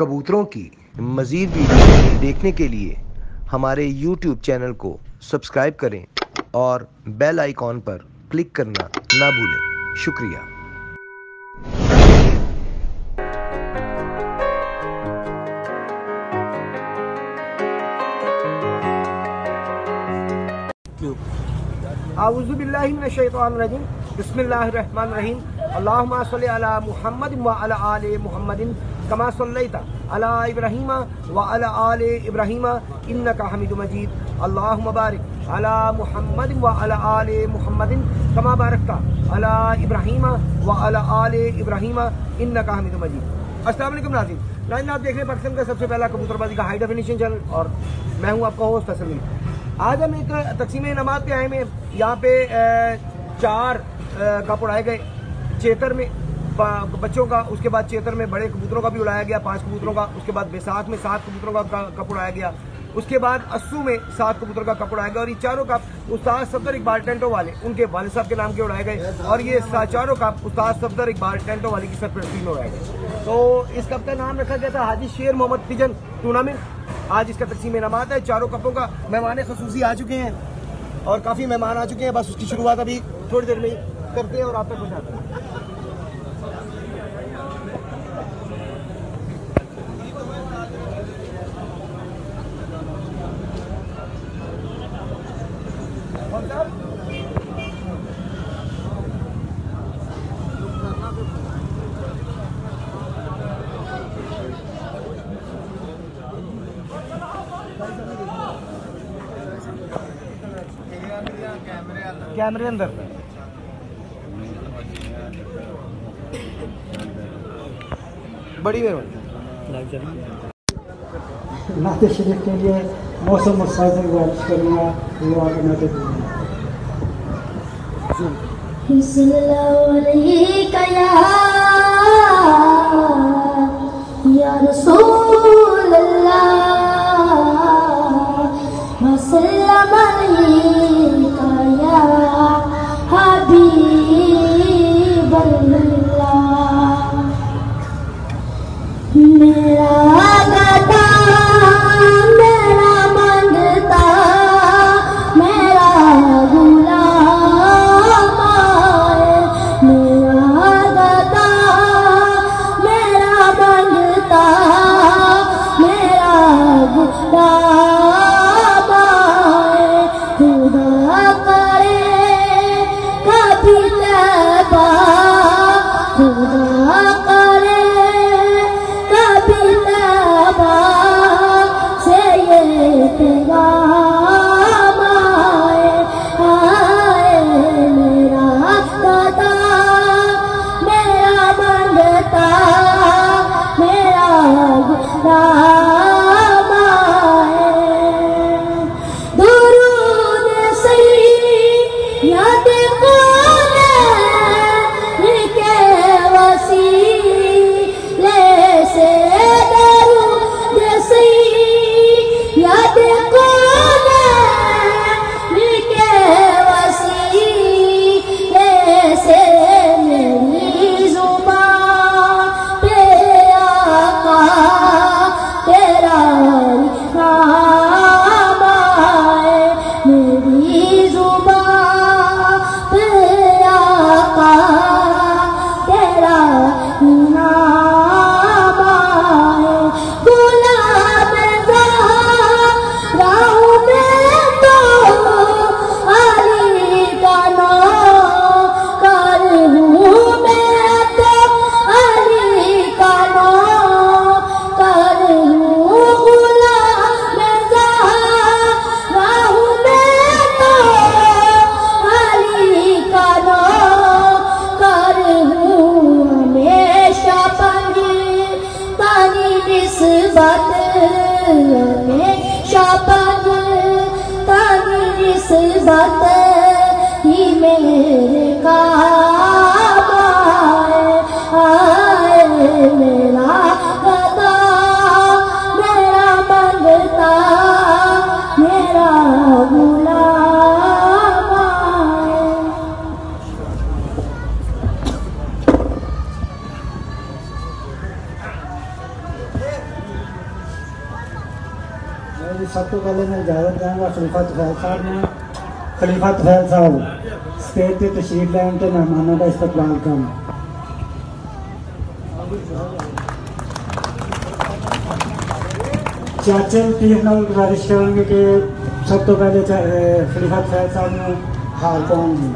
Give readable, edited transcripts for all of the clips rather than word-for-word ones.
कबूतरों की मज़ीद वीडियो देखने के लिए हमारे YouTube चैनल को सब्सक्राइब करें और बेल आइकॉन पर क्लिक करना ना भूलें। शुक्रिया। आऊज़ु बिल्लाहि मिनश शैतानिर रजीम बिस्मिल्लाहिर रहमानिर रहीम अल्लाहुम्मा सल्लि अला मुहम्मद व अला आलि मुहम्मदिन कमा सल्लैता अला इब्राहीम व अला आलि इब्राहीम इन्नका हमीदुम मजीद अल्लाहुम्मा बारिक अला मुहम्मद व अला आलि मुहम्मदिन कमा बारकता अला इब्राहीम व अला आलि इब्राहीम इन्नका हमीदुम मजीद। अस्सलाम वालेकुम नाज़रीन, आप देख रहे हैं पाकिस्तान का सबसे पहला कबूतरबाजी का हाई डेफिनेशन चैनल और मैं हूं आपका होस्ट तस्लीम। आज हम एक तकसीम नमाज पे आए हैं। यहाँ पे 4 कप उड़ाए गए चेतर में बच्चों का, उसके बाद चेतर में बड़े कबूतरों का भी उड़ाया गया 5 कबूतरों का, उसके बाद बैसाख में 7 कबूतरों का कप उड़ाया गया, उसके बाद अस्सू में 7 कबूतरों का कप उड़ाया गया। और ये चारों कप उस्ताद सफदर इकबाल टेंटो वाले उनके वालिद साहब के नाम के उड़ाए गए और ये चारों कप उस्ताद सफदर इकबाल टेंटो वाले की सरपरस्ती में उड़ाए गए। तो इस कप का नाम रखा गया था हाजी शेर मोहम्मद पिजन टूर्नामेंट। आज इसका तकसीम नमाज है। चारों कपों का मेहमान खसूसी आ चुके हैं और काफ़ी मेहमान आ चुके हैं। बस उसकी शुरुआत अभी थोड़ी देर में करते हैं और आप तक पहुँचाते हैं। कैमरे अंदर बड़ी नाते शरीफ के लिए मौसम और साइज़ गुजारिश करूँगा वो आगे नाते या रसूल अल्लाह वसल्लम अलैका या हबीब अल्लाह। मेरा गदा मेरा मंगता मेरा गुलाम आए, मेरा गदा मेरा मंगता मेरा गुलाम आए। खुदा करे कभी तौबा, खुदा करे कभी तौबा से ये पैगाम आए। आए मेरा गदा मेरा मंगता मेरा गुलाम आए। दुरूद सही याद कोने के वसीले से, दुरूद सही याद कोने के वसीले से मेरी जुबान पे आका तेरा नाम आए। मेरी जुबान पे आका तेरा नाम आए। गुलाम ज़हरा हूँ मैं तो अली का नौकर हूँ मैं तो अली का नौकर हूँ। गुलाम ज़हरा हूँ मैं तो अली का नौकर हूँ। हमेशा पानी निस्बत हमेशा पानी निस्बत ही मेरे काम आए। आए मेरा गदा मेरा मंगता मेरा गुलाम आए। सब तो पहले मैं इजाज़त दूँगा खलीफा तुफैल साहब ने। खलीफा तुफैल साहब स्टेज पे तशरीफ लाए, उनके मेहमानों का इस्तकबाल करें। चाचा टीम नाल गुजारिश करेंगे कि सब तो पहले खलीफा तुफैल साहब ने हाल कौन जी।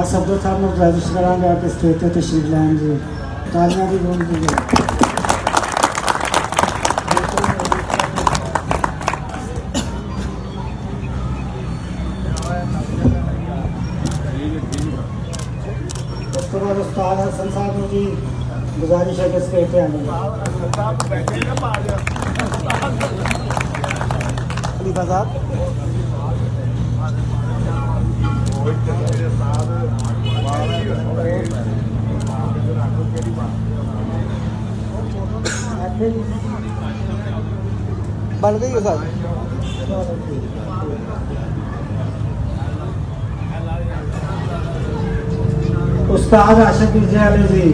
सब्दो साहब ने गुजारिश करांगे आपके स्टेज पे तशरीफ लाएं जी। तालियां भी बोल दीजिए। उसके बाद उस्ताद हसन साहब ने जी गुजारिश है कि स्टेज पे आने। खलीफा साहब बन गई सर। उस्ताद आशिक अली जी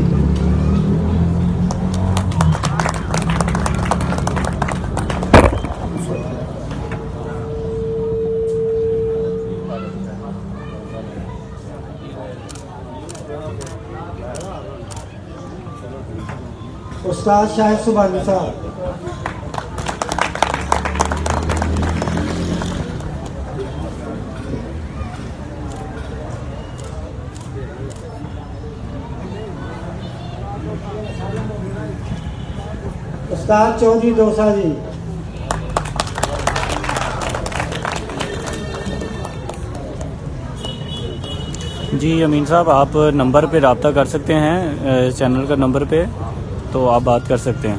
उस्ताद शायर सुभानी साहब उस्ताद चौधरी दोसा जी जी अमीन साहब आप नंबर पे रब्ता कर सकते हैं, चैनल का नंबर पे तो आप बात कर सकते हैं।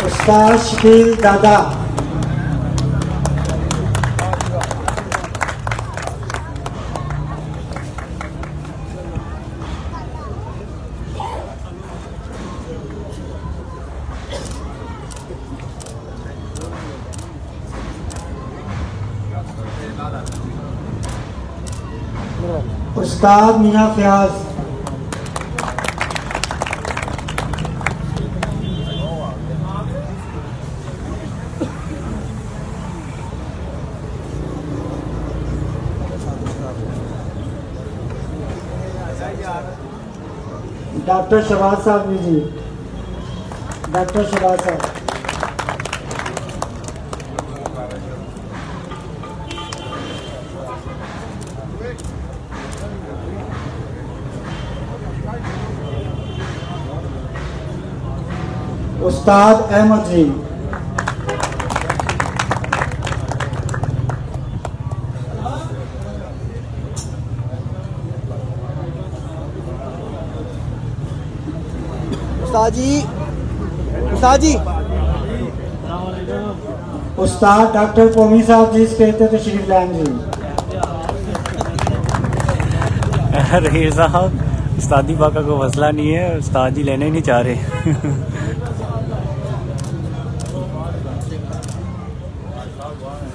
उस्ताद शकील दादा उस्ताद मियां फयाज डॉक्टर शहबाज साहब जी डॉक्टर शहबाज साहब उस्ताद अहमद जी उस्ताद जी उस्ताद डॉक्टर कौमी साहब जी स्टेज पे तशरीफ लाएं जी। रहीर साहब उस्तादी बाका को मसला नहीं है, उस्ताद जी लेने ही नहीं चाह रहे।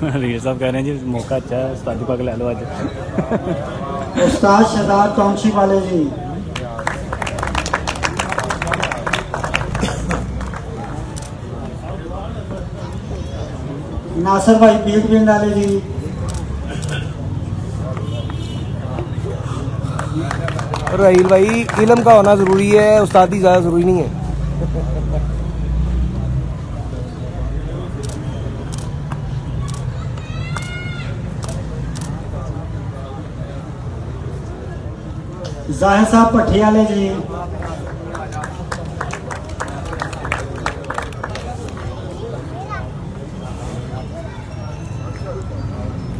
रहीर साहब कह रहे हैं जी मौका अच्छा है, उस्तादी पाक ले लो आज। उस्ताद शहजाद टाउनशिप वाले जी नासिर भाई पीर वाले जी रहील भाई इल्म का होना ज़रूरी है, उस्तादी ज़्यादा ज़रूरी नहीं है। जाहिर साहब भट्टी वाले जी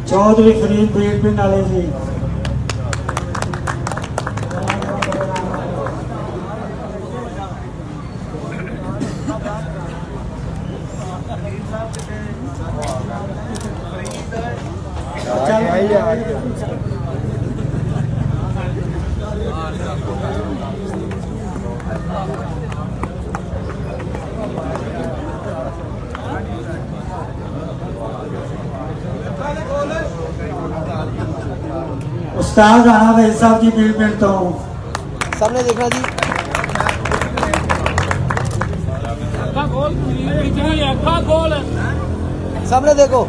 चौधरी फरीद बीट पिंड वाले जी। उस्ताद राणा भाई साहब जी बीट पिंड तो सामने देखना जी। सामने देखो,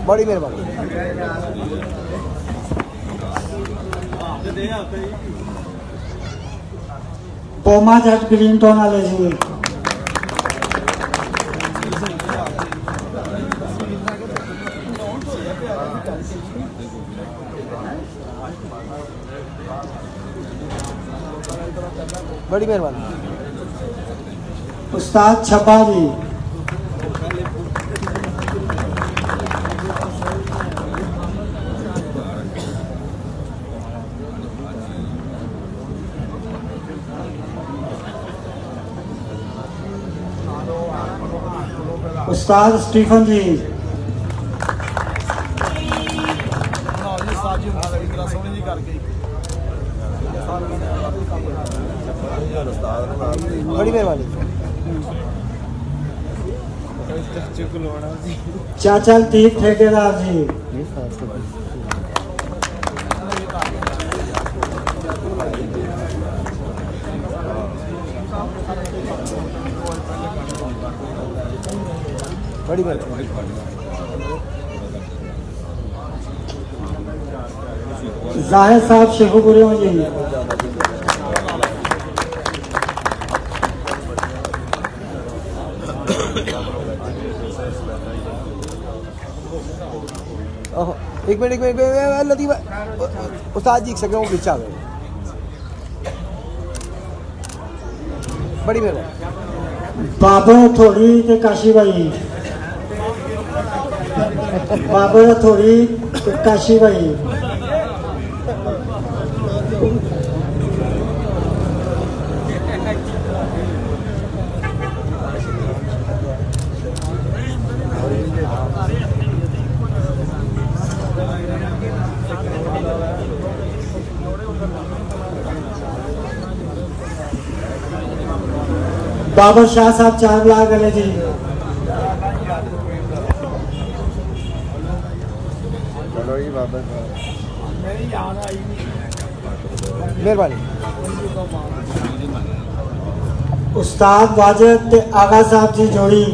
बड़ी मेहरबानी। पोमा जट ग्रीन टोन वाले जी। बड़ी मेहरबानी। उस्ताद छब्बा जी। उस्ताद स्टीफन जी। बड़ी मेहरबानी। चाचा लतीफ ठेकेदार जी। बड़ी मेहरबानी। जाहिद साहब शेखुपुरी जी। एक मिनट लतीफ उस्ताद जी एक सेकंड पीछे आ गए। बड़ी मेहरबानी। बाबा थोड़ी ते काशी भाई। बाबा थोड़ी ते काशी भाई। बाबर शाह साहब 4 लाख गले जी। चलो जी बाबा मेहरबानी। उस्ताद वाजिद ते आगा साहब जी जोड़ी।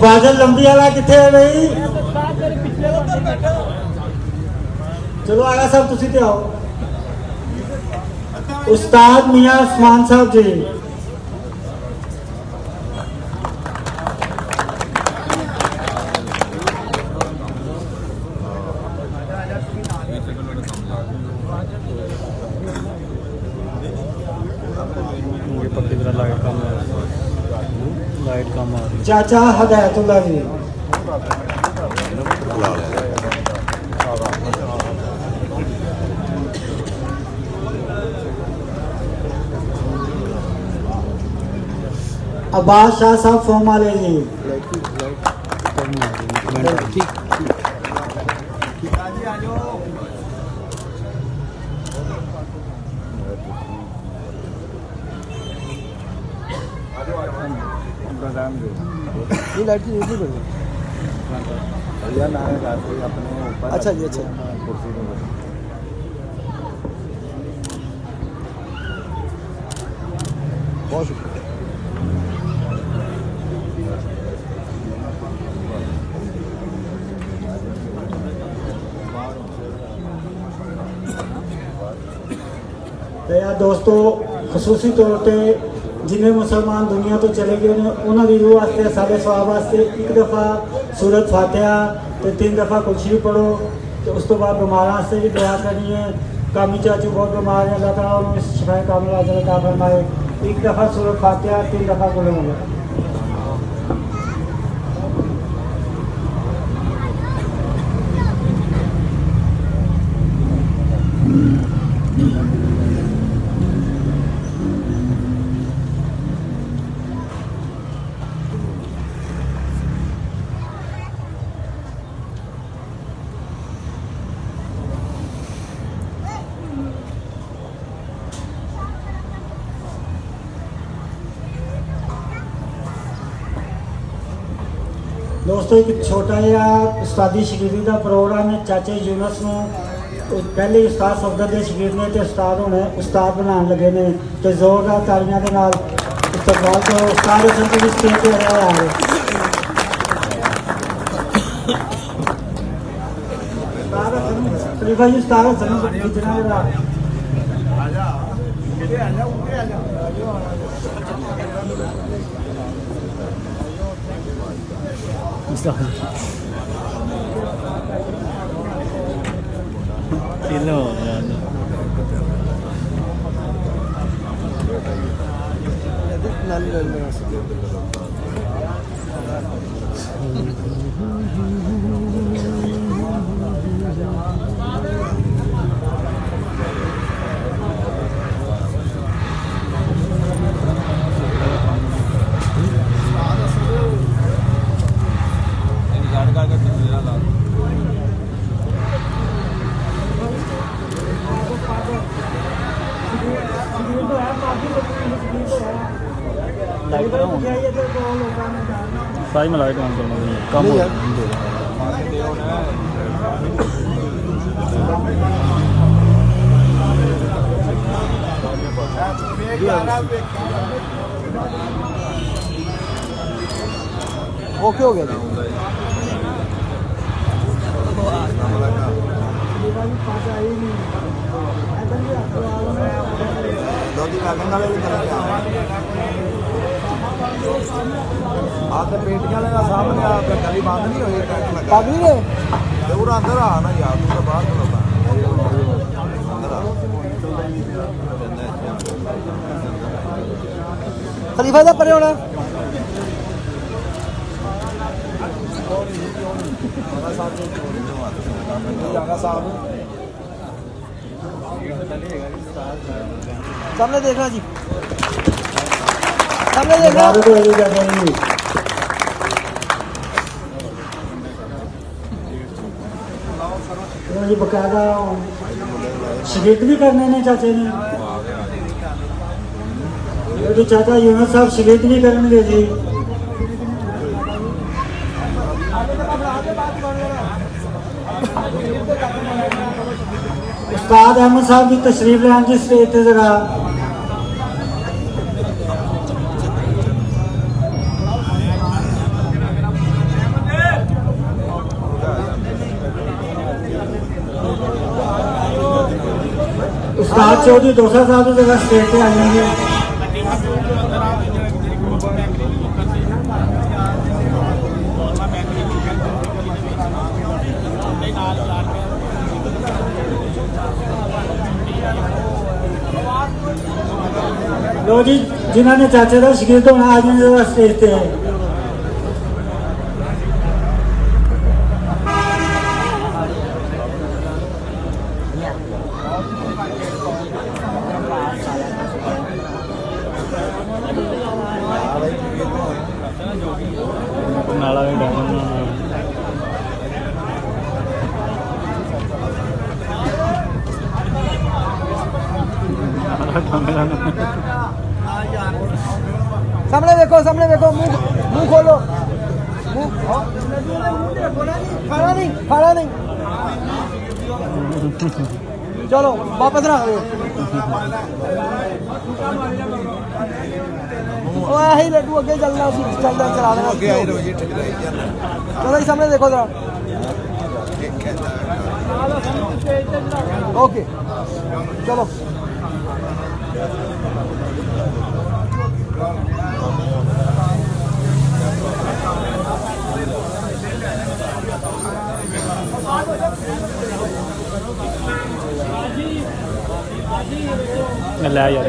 बादल लंबी वाला किथे है भाई? चलो आगा साहब तुसी ते आओ। उस्ताद मियां उस्मान साहब जी। लाइट कम आ रही है। चाचा हदायतुल्लाह जी। अब्बास शाह साहब फोम वाले जी। ये लाइट की ड्यूटी पर अच्छा जी अच्छा। बहुत शुक्रिया। तो यार दोस्तों खसूसी तौर पर जिन्हें मुसलमान दुनिया तो चले गए ने उन्होंने रूह वास्ते सारे सवाब वास्ते एक दफ़ा सूरत फातिहा तो 3 दफ़ा कुछ भी पढ़ो। तो उस तो बाद बीमार वास्ते भी दुआ करनी है। कामी चाचू बहुत बीमार है, अल्लाह ताला उन्हें शिफाए कामिल अता फरमाए। एक दफ़ा सूरत फातिहा 3 दफ़ा कुल हुआ। दोस्तों एक छोटा जिहा उस्तादी शकीरी का प्रोग्राम है। चाचे यूनस में पहले उस्ताद सफदर के शकीर ने तो उस्ताद होने उस्ताद बनाने लगे ने तो जोरदार तालियां के नाल इस्तकबाल करो। उस्ताद हसन को भी स्टेज पे आ रहे हैं। खलीफा जी उस्ताद हसन को कितना बड़ा साई में लाइट ऑन करना कम हो ओके हो गया जी। पेटियां लगा सामने गली बंद नहीं हुई काबली ने पूरा अंदर आ ना यार, तू तो बाहर खलोता अंदर आ। खलीफा दा परे होना सामने देखना जी, सामने देखना जी। बकायदा शहीद भी करने ने चाचे ने तो चाचा यूनस साहब शहीद भी करेंगे जी। उस्ताद अहमद साहब की तशरीफ लें जी स्टेज पे जरा। उस्ताद चौधरी डोसा साहब की जगह स्टेज पे आएंगे। लो जी, जिन्होंने चाचे का शिकीर होना आज जरा स्टेज पे है। सामने देखो, सामने देखो, मुंह खोलो, खाना नहीं, खाना नहीं। चलो वापस रख दो। ही लड्डू अगे चलना चलना चला देना। चलो सामने देखो जरा। ओके चलो। ला यार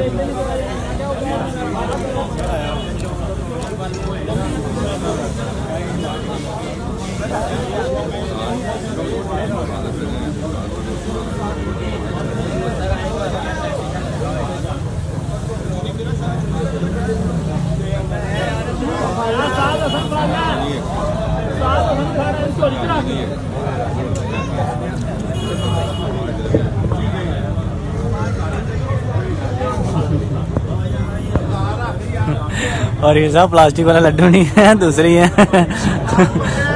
और ये सब प्लास्टिक वाला लड्डू नहीं है, दूसरी है।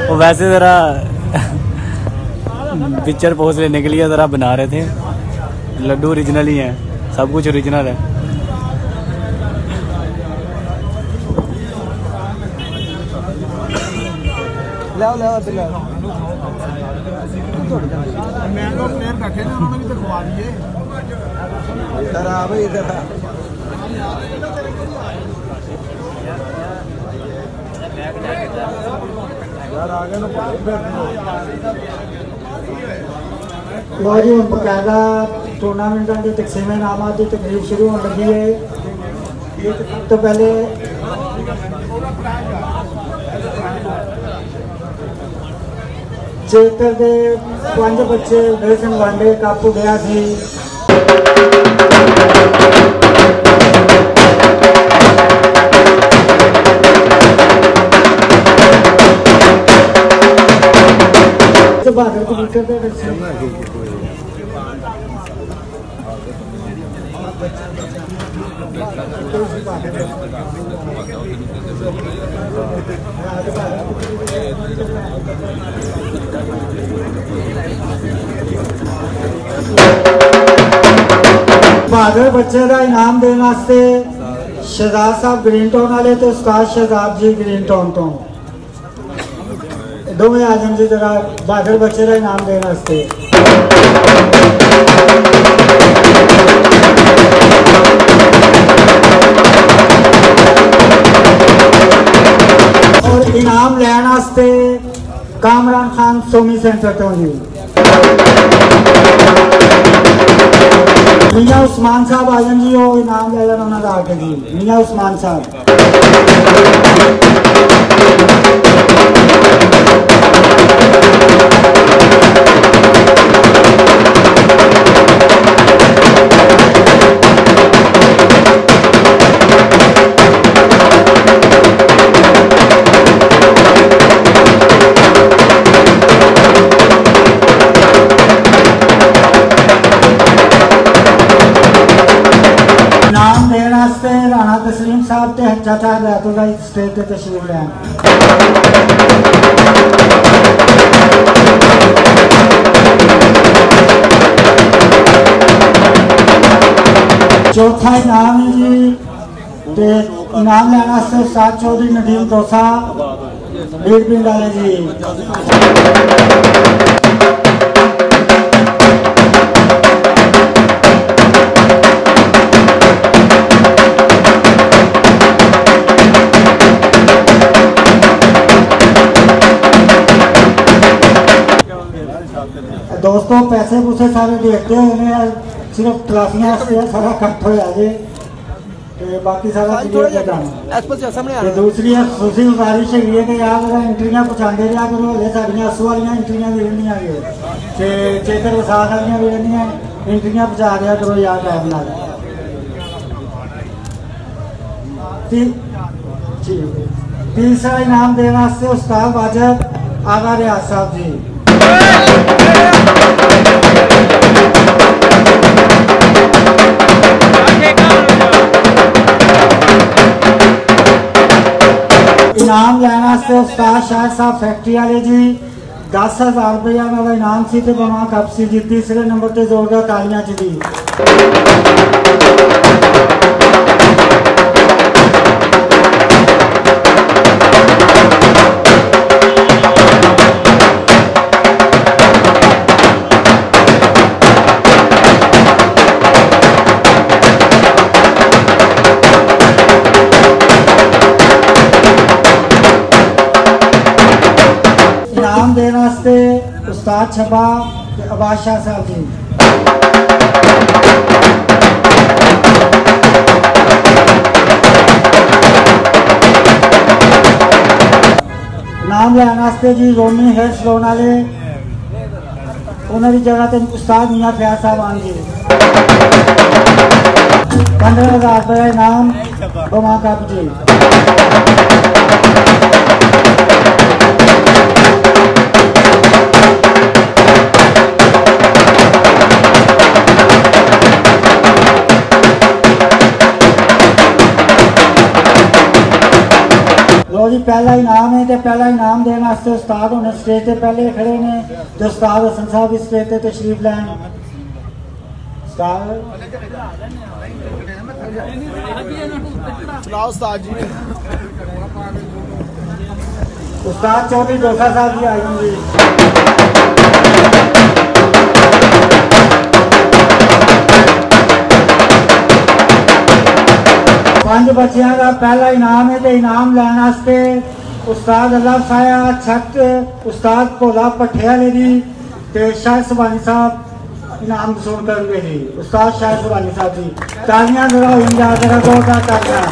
वो वैसे ज़रा पिक्चर पोज लेने के लिए ज़रा बना रहे थे। लड्डू ओरिजिनल ही है, सब कुछ ओरिजिनल है। इधर आ भाई, इधर आ। यार आगे ना लो जी, हम बकायदा टूर्नामेंटा की तकसीम इनामात की तकरीब शुरू होने लगी है। तो पहले चेतर के 5 बच्चे बेसन वांडे काबू गया सी। बहादुर कबूतर बहादुर बच्चे का इनाम देने वास्ते शहजाद साहब ग्रीन टाउन वाले तो उस्ताद शहजाद जी ग्रीन टाउन तो दोवें आजम जी जरा बहादुर बच्चे का इनाम देने वास्ते। और इनाम लैन वास्ते कामरान खान सोमी सेंटर तो जी। मियाँ उस्मान साहब आजम जी वो इनाम ले लेना उन्होंने आके जी। मियाँ उस्मान साहब राणा तस्लीम साहब ते चाचा बैतुल्ला स्टेज पे तशरीफ लाए। चौथा इनाम है जी ते इनाम लेना से उस्ताद चौधरी नदीम दोसा बीड़ पिंड वाले जी। दोस्तों पैसे पूसे सारे देखते हैं, सिर्फ ट्राफियां सारा कट हो जाए तो बाकी सारा दूसरी खुशी गुजारिश है कि यार मेरा एंट्रियां पहुँचाते रहा करो। हले साड़ियां अस्सू वाली एंट्रियां भी रहनियां चेतर विसाख वाली भी रहनियां एंट्रियां पहुँचा दिया करो यार टाइम नाल। तीसरा इनाम देने वास्ते उस्ताद वाजिद आगा रियाज साहब जी। इनाम लेना से उस्ताद शायर साहब फैक्ट्री वाले जी 10,000 रुपया मेरा इनाम सी ते बना कप सी जी। तीसरे नंबर ते जोरदार तालियां च दी। इनाम देने वास्ते उस्ताद छबा ते अब्बास शाह साहब जी। इनाम लेने वास्ते जी रोमी है सलोन वाले उन्होंने जगह ते उस्ताद मियाँ फयाज साहब आन जी। 15,000 रुपये इनाम बमा कप जी। लो जी पहला इनाम है तो पहला इनाम देने वास्ते उस्ताद होने स्टेज से पहले खड़े ने तो उस्ताद हसन साहब भी स्टेज से तशरीफ लैन। उस्ताद चौधरी डोसा साहब जी आएंगे। पांच बच्चों का पहला इनाम है तो इनाम लेने वास्ते उस्ताद अल्लाह साया छत उस्ताद भोला भट्ठे वाले जी ते शाह सुबानी साहब इनाम वसूल करेंगे जी। उस्ताद शाह सुबानी साहब जी तालियां जरा हो जरा जोरदार तालियां।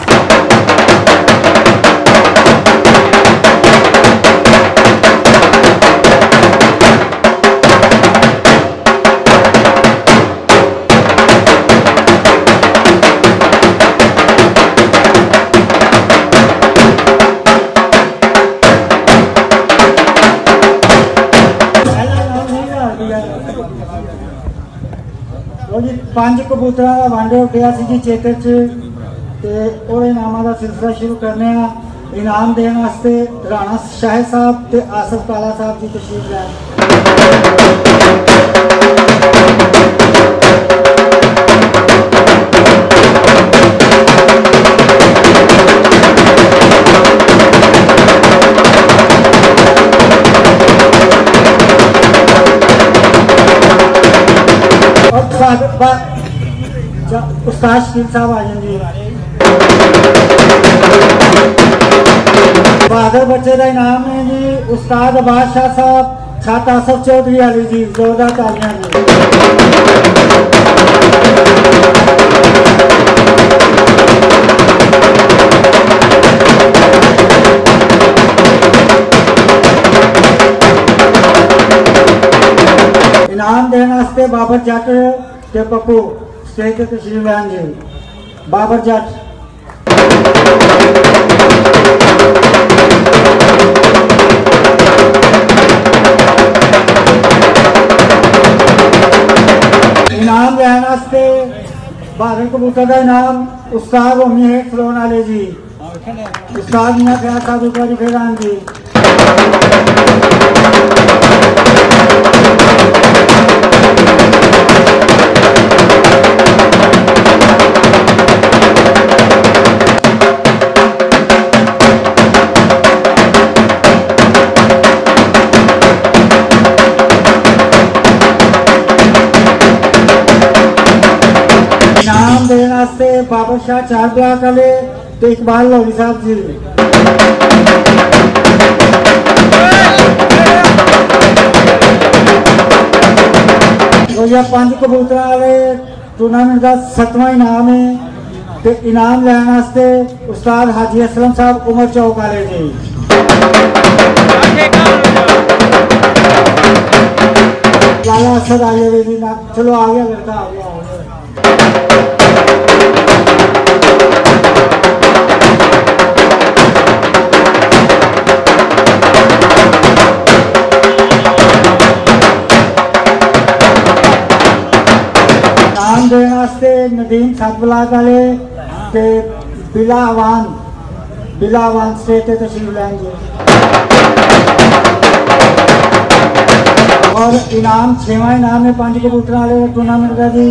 पांच कबूतर का वांडे उठिया जी चेकर च इनामा का सिलसिला शुरू करने इनाम देने वास्ते राणा शाह साहब ते आसफ काला साहब जी तशरीफ लैन। उस्ताद शकील साहब आ जाएंगे। बहादुर बच्चे का इनाम है जी उस्ताद अब्बास शाह साहब छत आसफ चौधरी वाली जी जोरदार तालियां जी। इनाम देने वास्ते बाबर जट के पप्पू स्टेज पे तशरीफ लाएंगे। बाबर जट इनाम लेने वास्ते बहादुर कबूतर का इनाम उस्ताद होमी है सलोन वाले जी। उस्ताद मियाँ फयाज साहब एक बार फिर आएंगे। इनाम देने वास्ते बाबर शाह चार ब्लॉक वाले तो इकबाल लोधी साहब जी। तो यह पांच कबूतर वाले टूर्नामेंट का 7वां इनाम है तो इनाम लेने वास्ते उस्ताद हाजी असलम साहब उमर चौक वाले जी। लाला असद आ गया जी ना चलो आ गया लड़का आ गया। इनाम देने वास्ते नदीम सात ब्लॉक वाले के बिला आवान स्टेज पे तशरीफ लाएंगे। और इनाम 6वां इनाम है 5 कबूतर वाले टूर्नामेंट का जी।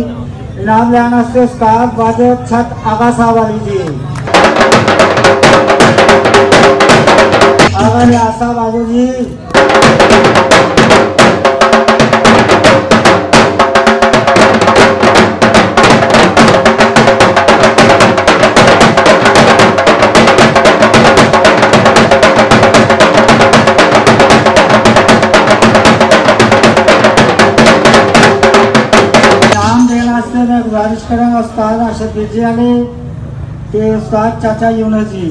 इनाम लेने वास्ते उस्ताद वाजिब छत आगा साहब वाली जी। आगा रियाज साहब आगे जी। करेंगे उस्ताद अरशद बिरजी वाले ते उस्ताद चाचा यूनुस जी।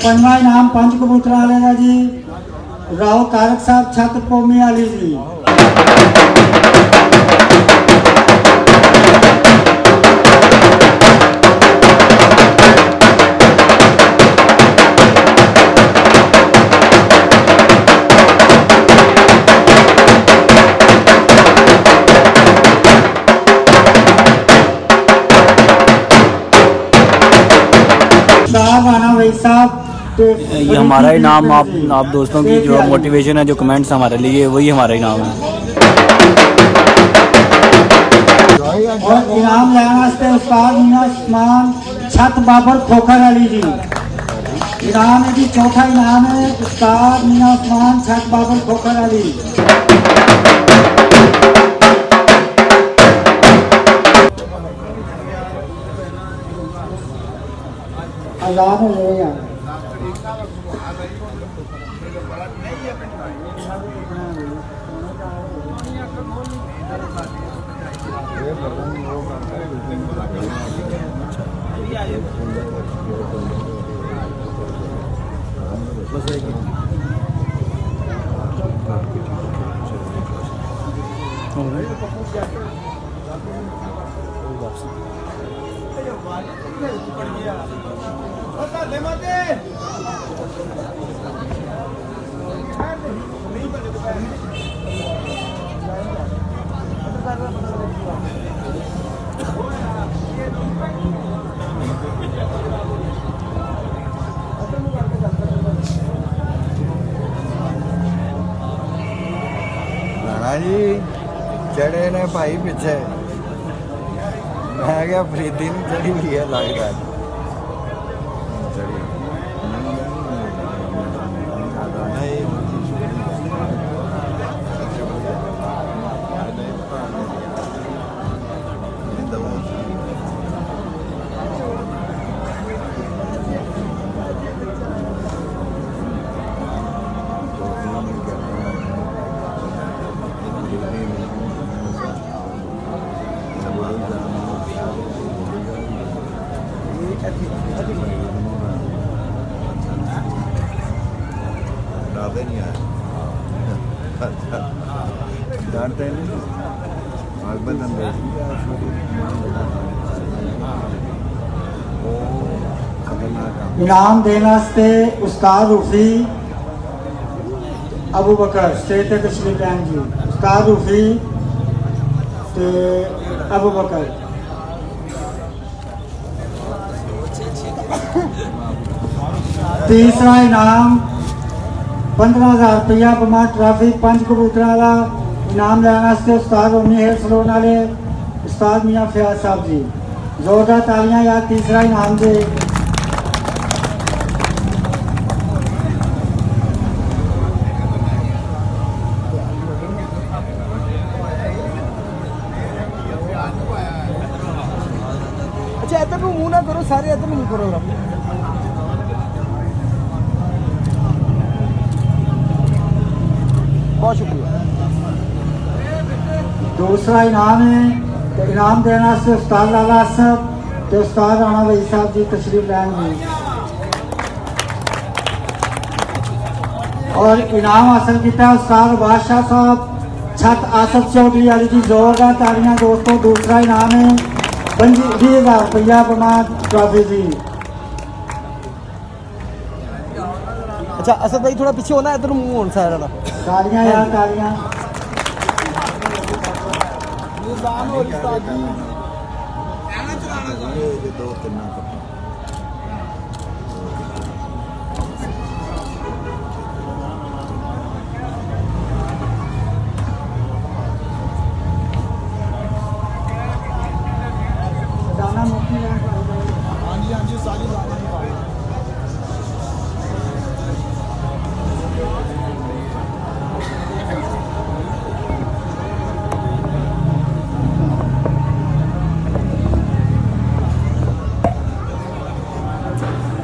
पंजवा इनाम 5 कबूतर वाले का जी राव तारक साहब छत पोमी वाली जी। ये हमारा इनाम आप दोस्तों की जो मोटिवेशन है, जो कमेंट्स हमारे लिए, वही हमारा इनाम है। और इनाम लेना उस्ताद उस्मान छत बाबर खोखर अली जी। इनाम है जी, चौथा इनाम है उस्ताद मीना उस्मान छत बाबर खोखर अली। अल्लाह ने ले यार जी चढ़े ने भाई पीछे, मैं क्या फरीदी नहीं चढ़ी हुई है लगता है। इनाम देने उस्ताद रूफी अबू बकर स्टेट तशरीफ लाइन जी। उस्ताद रूफी ते अबू बकर। तीसरा इनाम 15,000 रुपया बमा ट्रॉफी 5 कबूतर वाला इनाम लेने उस्ताद उन्नी हेयर सलोन वाले उस्ताद मियाँ फयाज साहब जी। जोरदार तालियां यार, तीसरा इनाम दे। अच्छा इधर को मुंह ना करो, सारे इधर मुंह करो। बहुत शुक्रिया। दूसरा इनाम है तो इनाम देना से उस्ताद लाला असद तो उस्ताद राणा भाई साहब जी तशरीफ लाएंगे। और इनाम हासिल किया उस्ताद बादशाह साहब छत आसफ चौधरी वाली जी। जोरदार तालियां दोस्तों। दूसरा इनाम है 20,000 रुपया बमा ट्रॉफी जी। अच्छा असद भाई थोड़ा पीछे होना, इधर मुंह होना सारा। तालियां यार, तालियां।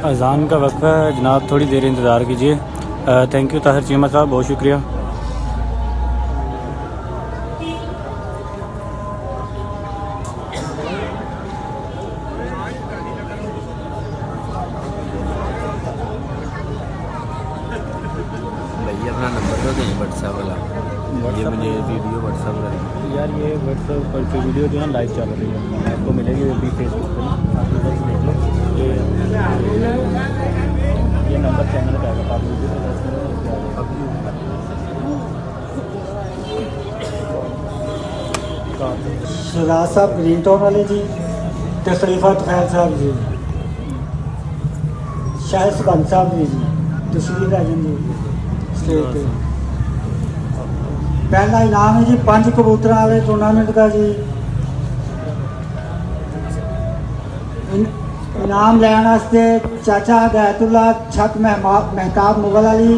अज़ान का वक्त है जनाब, थोड़ी देर इंतज़ार कीजिए। थैंक यू ताहिर चीमा साहब, बहुत शुक्रिया। भैया अपना नंबर तो दें व्हाट्सएप वाला, ये मुझे वीडियो व्हाट्सएप वाला यार ये व्हाट्सएप पर जो वीडियो जो है लाइव चल रही है, आपको मिलेगी अभी फेसबुक पर, आप उधर से देख लो। ये नंबर चैनल का है, आप वीडियो शहजाद साहब ग्रीन टाउन वाले जी, तशरीफ़ा खैर साहब जी, शाहिद सुबहान साहब जी तशरीफ राजन जी स्टेज पे। पहला इनाम है जी 5 कबूतर वाले टूर्नामेंट का जी। इनाम लेने वास्ते चाचा हदायतुल्ला छत महताब मुगल अली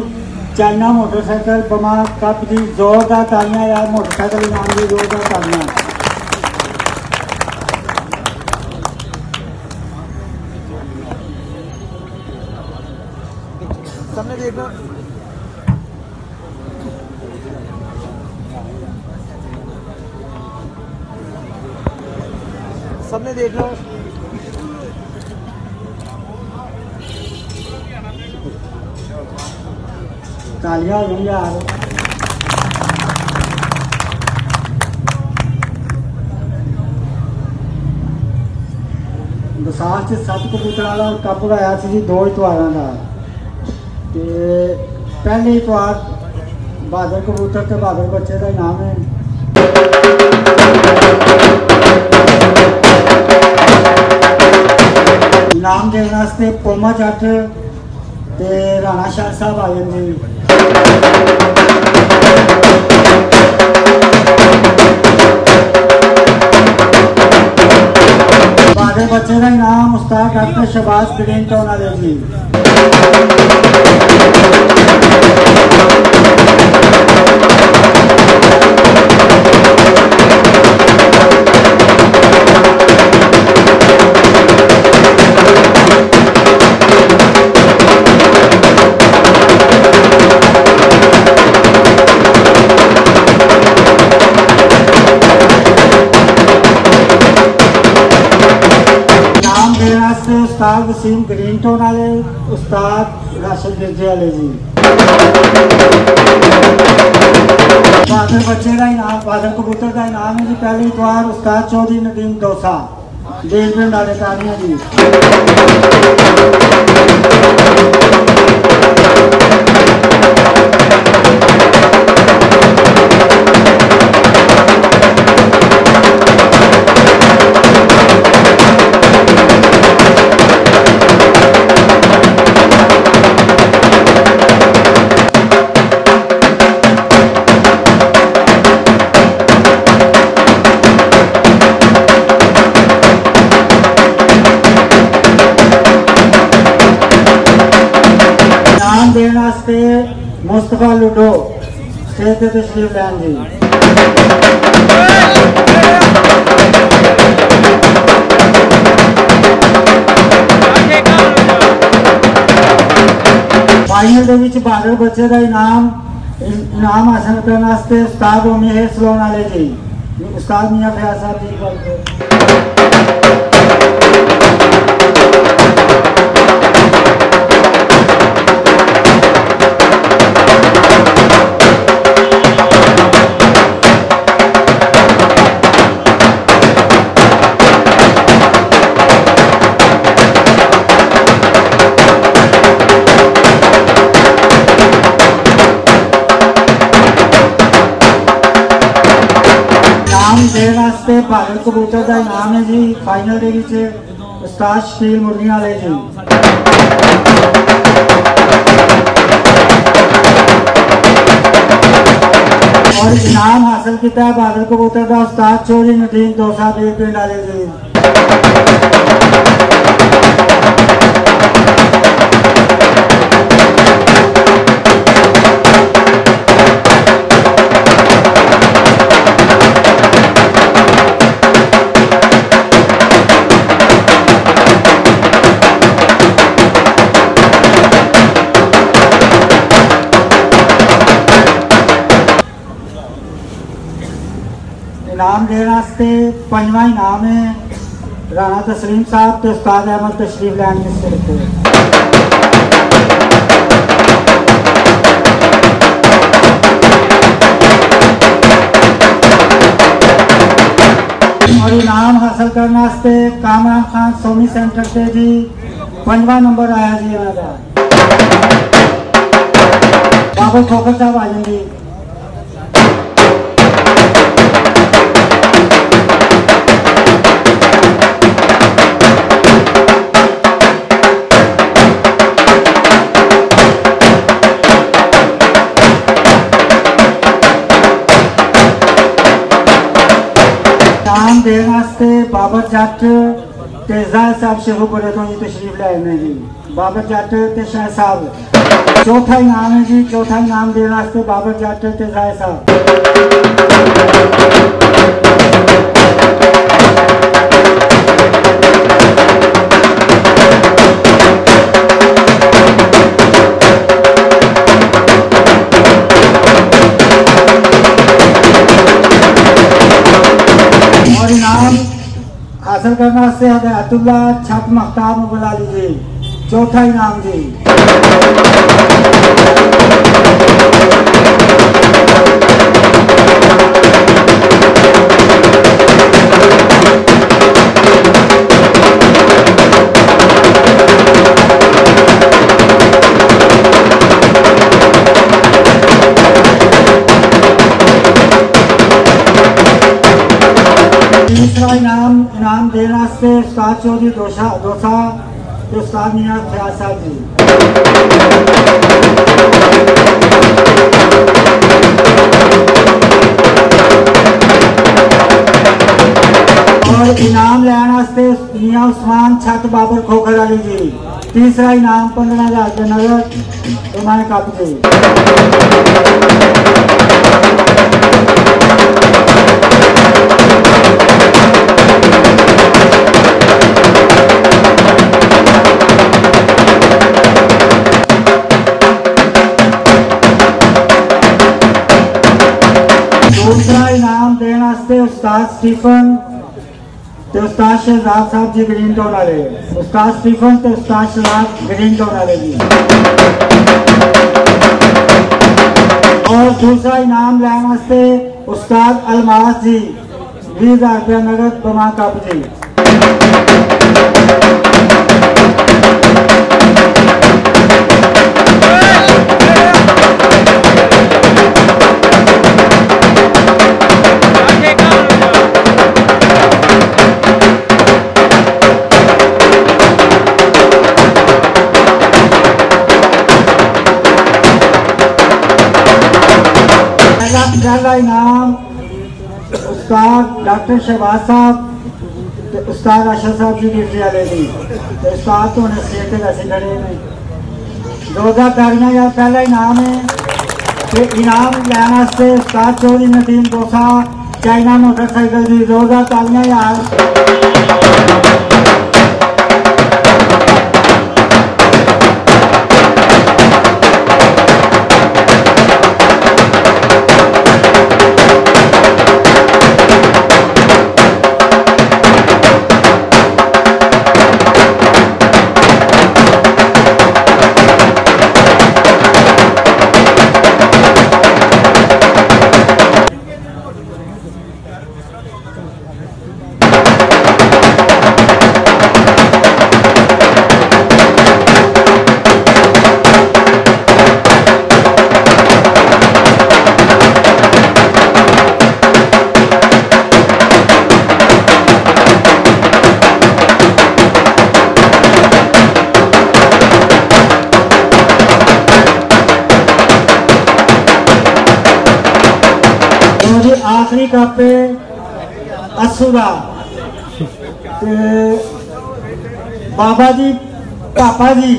चाइना मोटरसाइकिल बमा कप जी, जोरदार तालियां यार, मोटरसाइकिल इनाम जी, जोरदार तालियां। सबने देखना, सबने देखना। तालियां हो गई यार। विसाख से 7 कबूतर वाला कप आया सी जी 2 इतवार का। पहले इतवार बहादुर कबूतर तो बहादुर बच्चे का इनाम है। इनाम देने वास्ते पोमा जट ते राणा शाह साहब आए जी। बहादुर बच्चे का इनाम उस्ताद डॉक्टर शहबाज ग्रीन टाउन वाले जी। उस्ताद वसीम ग्रीन टाउन वाले, उस्ताद राशिद मिर्जे वाले जी। बहादुर बच्चे का इनाम, बहादुर कबूतर का इनाम है जी। पहले इतवार उस्ताद चौधरी नदीम डोसा, देश में डाले तालियां जी। देने वास्ते मुस्तफा लूडो स्टेज पे तशरीफ लाएं जी। फाइनल दे विच बहादुर बच्चे का इनाम हासिल करने वास्ते उस्ताद ओमी है सलोन वाले जी, उस्ताद मियां फयाज साहब जी। देने वास्ते बहादुर कबूतर का इनाम है जी। फाइनल दे विच उस्ताद शकील मुर्गियां वाले जी। और इनाम हासिल किया है बहादुर कबूतर का उस्ताद चौधरी नदीम डोसा देव पिंड वाले जी। इनाम देने वास्ते पंजवां इनाम है राणा तस्लीम साहब ते उस्ताद अहमद तशरीफ लैन के सिर पे। और इनाम हासिल करने वास्ते कामरान खान सोमी सेंटर से जी 5वां नंबर आया जी इन्होंने बाबा खोखर साहब आ जाएंगे। नाम देने वास्ते बाबर जट तेजाज साहब शेखुपुरे तो जी तशरीफ लाए ने जी। बाबर जट ते शाह साहब चौथा इनाम है जी। चौथा इनाम देने वास्ते बाबर जट तेजाज साहब। और इनाम हासिल करने से हदायतुल्ला छत मख्ताब बुला लीजिए। चौथा इनाम जी। तीसरा इनाम देने वास्ते उस्ताद चौधरी दोसा तो उस्ताद मियां फयाज साहब जी। और इनाम लेने वास्ते मियां उस्मान छत बाबर खोखर अली जी। तीसरा इनाम 15,000 के नगद उन्होंने कप जी। दूसरा इनाम देने वास्ते उस्ताद स्टीफन ते उस्ताद शहजाद साहब जी ग्रीन टाउन वाले। उस्ताद स्टीफन ते उस्ताद शहजाद ग्रीन टाउन वाले जी। और दूसरा इनाम लेने वास्ते उस्ताद अलमास जी 20,000 रुपया नगद बमा कप जी। पहला इनाम उस्ताद डॉक्टर शहबाज साहब उस्ताद आशा साहब जी गिफ्ट वाले जी। उस्ताद तो स्टेज पे वैसे खड़े हैं। 2000 तारियां यार पहला इनाम है। तो इनाम लेने वास्ते उस्ताद चौधरी नदीम दोसा चाइना मोटरसाइकिल जी। 2000 तालियां यार। आखिरी कप असुदा बाबा जी पापा जी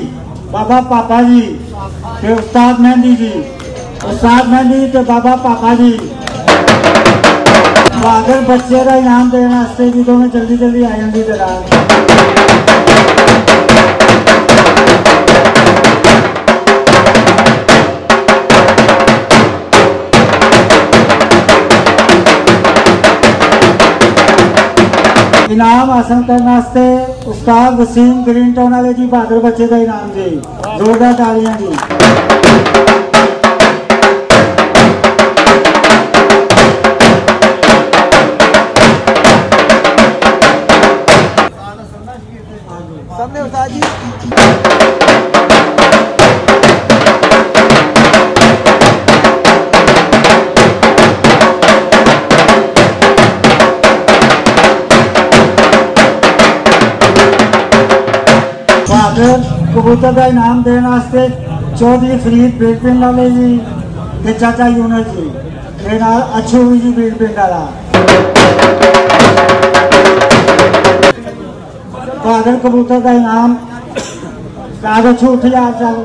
बाबा पापा जी ते उस्ताद मेहंदी जी। उस्ताद मेहंदी ते बाबा पापा जी अगर बच्चे का इनाम देने वास्ते भी दोनों जल्दी जल्दी आ जाती दरार। इनाम हासिल करने वास्ते उस्ताद वसीम ग्रीन टाउन वाले जी बहादुर बच्चे का इनाम जी, जोरदार तालियां जी। सबने उस्ताद जी कबूतर का इनाम देने वास्ते चौधरी फरीद बीड़ पिंड वाले जी ते चाचा यूनस जी ते नाल अच्छू जी बीड़ पिंड वाला। बहादुर कबूतर का इनाम कागज उठ जा चल।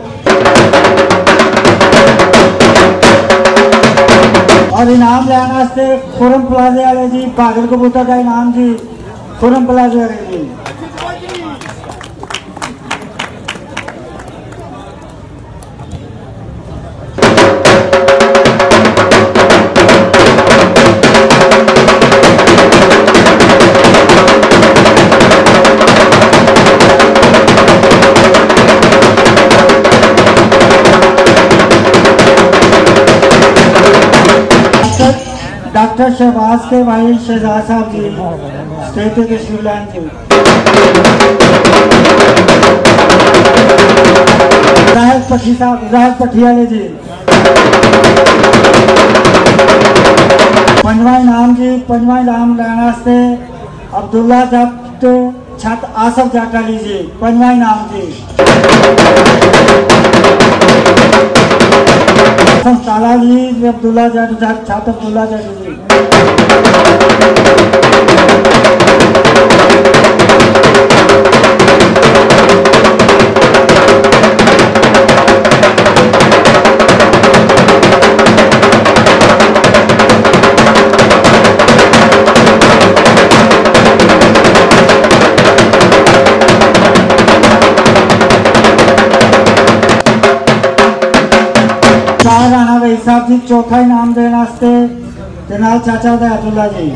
और इनाम लेने वास्ते खुरम प्लाजे वाले जी बहादुर कबूतर का इनाम जी खुरम प्लाजे वाले जी। डॉक्टर शहबाज के भाई शहजाद साहब जी स्टेट के शिवलैंड जी। राहत पट्टी साहब राहत पट्टी वाले जी। पंजवा इनाम जी पंजवा इनाम लेने वास्ते अब्दुल्ला जट छत आसफ जट अली जी पंजवा इनाम जी। ताला जी अब्दुल्ला जट छत अब्दुल्ला जट जी। राणा भाई साहब जी चौथा इनाम देने वास्ते जनाब चाचा दयातुल्ला जी।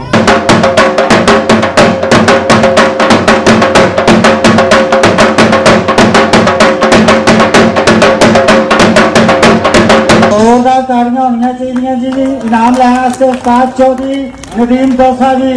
जोरदार तालियां होनी चाहिए जी। इनाम लेने वास्ते उस्ताद चौधरी नदीम दोसा जी।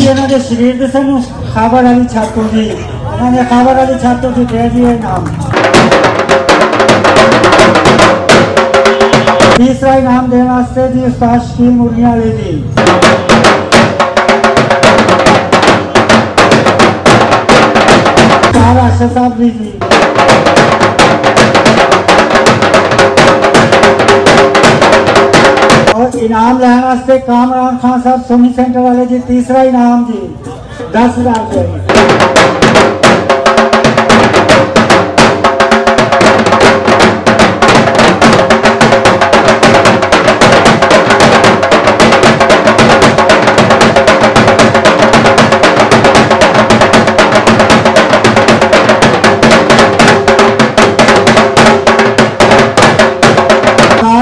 इन्होंने शरीर के सानू खाबर वाली छातों जी इन्होंने खाबर वाली छातों की दे दिए इनाम। तीसरा इनाम देने वास्ते जी उस्ताद शकील मुर्गियां वाले जी। आशा साहब जी। और इनाम लेने वास्ते कामरान खान साहब सोनी सेंटर वाले जी तीसरा इनाम जी 10,000 रुपये।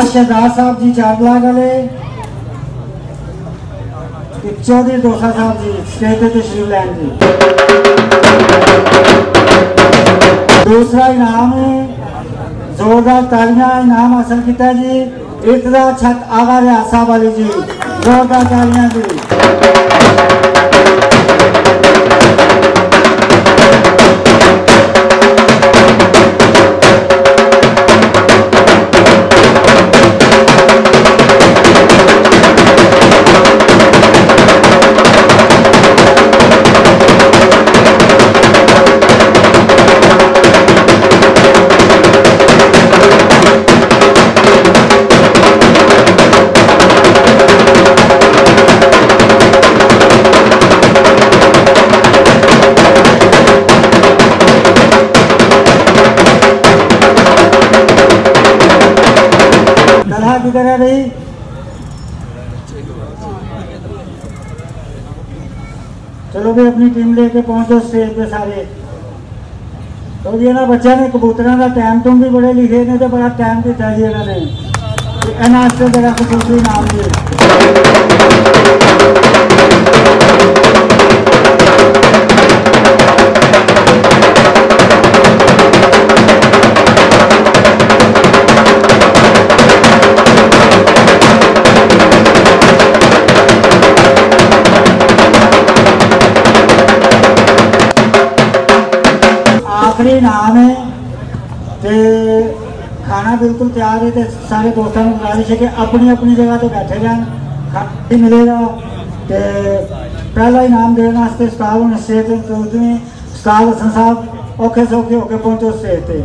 शहजाद साहब जी चारबाग वाले चौधरी दोसा साहब जी स्टेट के शिवलैंड जी। दूसरा इनाम जोरदार तालियां इनाम हासिल किया जी इकदा छत आगा रियाज साहब वाली जी जोरदार तालियां जी। किधर है भाई चलो भी अपनी टीम लेके पहुंचो स्टेज पे सारे। तो ये ना बच्चा ने कबूतरों का टाइम टूम भी बड़े लिखे ने, तो बड़ा टाइम दिता जी इन्होंने इनास्ते जगह खसूसी नाम दिए। आखिरी नाम है ते खाना बिल्कुल तैयार है, तो सारे दोस्तों को गुजारिश है कि अपनी अपनी जगह तो बैठे जान, खाना भी मिलेगा। तो पहला इनाम देने वास्ते उस्ताद होने स्टेज उस्ताद हसन साहब औखे सौखे होके पहुंचो स्टेज पे,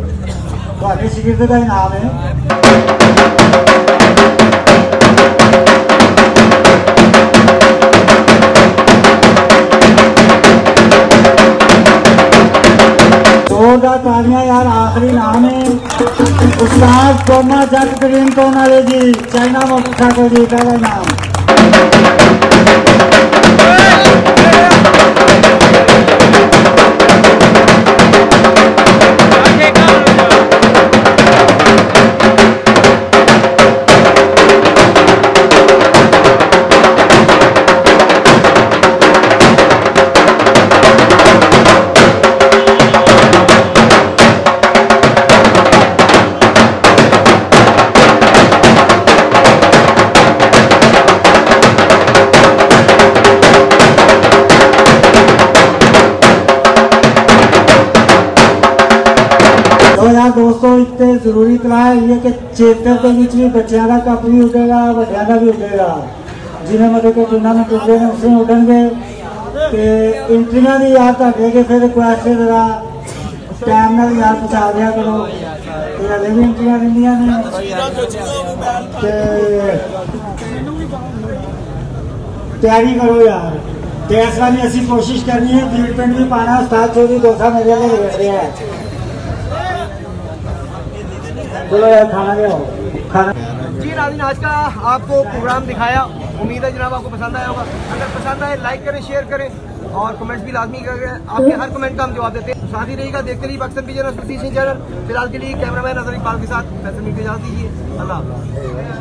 तो शिगिर्द का इनाम है। जोरदार तालियां यार। आखिरी नाम है उस्ताद कोमा जग ग्रीन को नाले जी, चाइना मोटरसाइकिल जी, पहला नाम। दोस्तों इतने जरूरी तलाह है ये कि चेतर के बीच भी बच्चों का कप भी उठेगा, बड़िया का भी उठेगा। जिन्हें मतलब कि टूर्नामेंट उठे ने उसमें उठेंगे। एंट्रियां भी याद रखेंगे, फिर रिक्वेस्ट है जरा टाइम नाल याद पहुँचा दिया करो। हले भी एंट्रियां रहिंदियां ने, तैयारी करो यार। तो इस बार असी कोशिश करनी है भीड़ पिंड भी पाना। उस्ताद चौधरी दोसा मेरे लिए बैठ रहे हैं। चलो यार खाना ले आओ, खाना। जी नाज़रीन, आज का आपको प्रोग्राम दिखाया, उम्मीद है जनाब आपको पसंद आया होगा। अगर पसंद आए लाइक करें, शेयर करें और कमेंट्स भी लाजमी करें। आपके हर कमेंट का हम जवाब देते हैं। साथ ही रहेगा देखते रहिए पाकिस्तान पिजन चैनल। फिलहाल के लिए कैमरामैन नजर इकबाल के साथ फैसल मिलकर इजाज़त दीजिए। अल्लाह हाफ़िज़।